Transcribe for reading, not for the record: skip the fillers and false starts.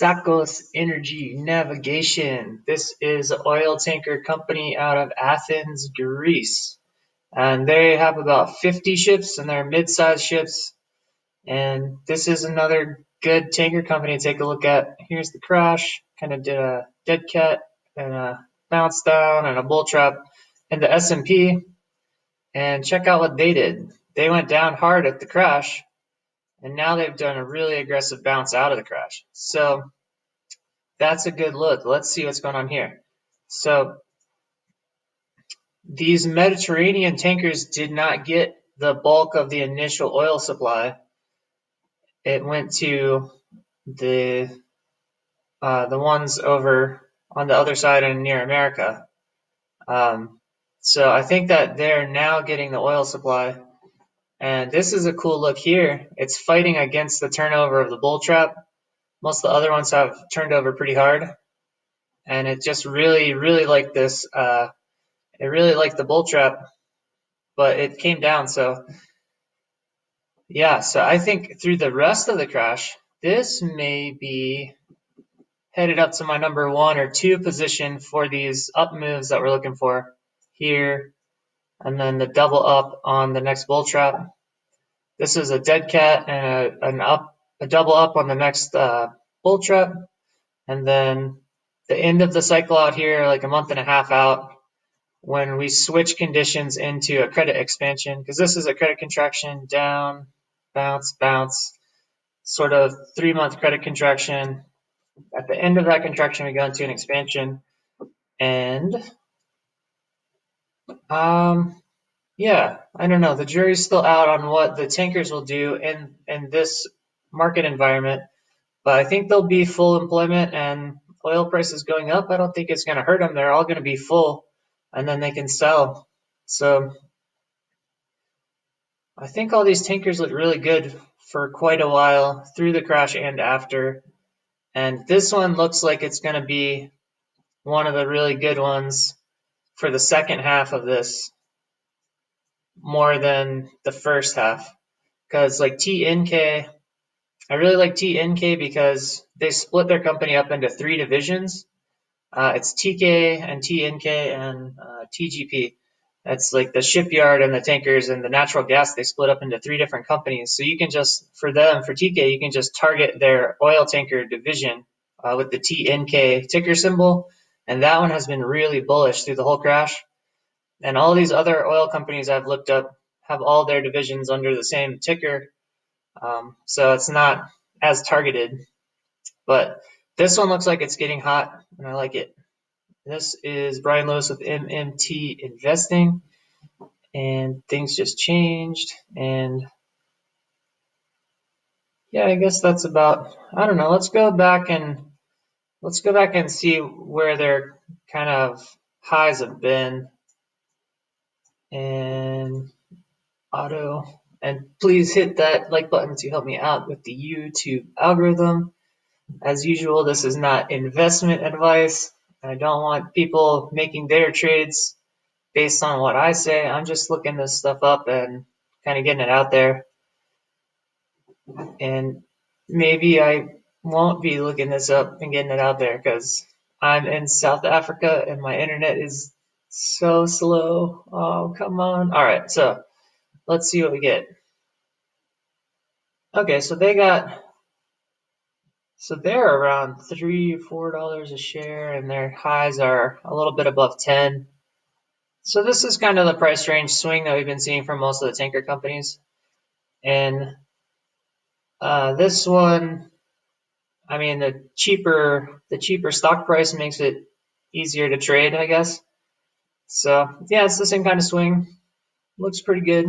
Tsakos Energy Navigation. This is an oil tanker company out of Athens, Greece. And they have about 50 ships, and they're mid-sized ships. And this is another good tanker company to take a look at. Here's the crash. Kind of did a dead cat and a bounce down and a bull trap in the S&P. And check out what they did. They went down hard at the crash, and now they've done a really aggressive bounce out of the crash. So that's a good look. Let's see what's going on here. So these Mediterranean tankers did not get the bulk of the initial oil supply. It went to the ones over on the other side and near America. So I think that they're now getting the oil supply. And this is a cool look here. It's fighting against the turnover of the bull trap. Most of the other ones have turned over pretty hard. And it just really liked this. It really liked the bull trap, but it came down. So yeah, so I think through the rest of the crash, this may be headed up to my number 1 or 2 position for these up moves that we're looking for here, and then the double up on the next bull trap. This is a dead cat and a double up on the next bull trap, and then the end of the cycle out here, like a month and a half out, when we switch conditions into a credit expansion, because this is a credit contraction, down, bounce, bounce, sort of 3-month credit contraction. At the end of that contraction, we go into an expansion. And yeah, I don't know. The jury's still out on what the tankers will do in this market environment. But I think there'll be full employment, and oil prices going up, I don't think it's going to hurt them. They're all going to be full, and then they can sell. So I think all these tankers look really good for quite a while, through the crash and after. And this one looks like it's going to be one of the really good ones for the second half of this, more than the first half. Because like TNK, I really like TNK because they split their company up into 3 divisions. It's TK and TNK and TGP. That's like the shipyard and the tankers and the natural gas. They split up into 3 different companies. So you can just, for TK, you can just target their oil tanker division with the TNK ticker symbol. And that one has been really bullish through the whole crash. And all these other oil companies I've looked up have all their divisions under the same ticker. So it's not as targeted. But this one looks like it's getting hot, and I like it. This is Brian Lewis with MMT Investing, and things just changed. And yeah, I guess that's about, I don't know. Let's go back and see where their kind of highs have been. And auto, and please hit that like button to help me out with the YouTube algorithm. As usual, this is not investment advice. I don't want people making their trades based on what I say. I'm just looking this stuff up and kind of getting it out there. And maybe I won't be looking this up and getting it out there because I'm in South Africa and my internet is so slow. Oh, come on. All right, so let's see what we get. Okay, so they're around $3-4 a share, and their highs are a little bit above 10. So this is kind of the price range swing that we've been seeing from most of the tanker companies. And this one, I mean, the cheaper stock price makes it easier to trade, I guess. So yeah, it's the same kind of swing. Looks pretty good.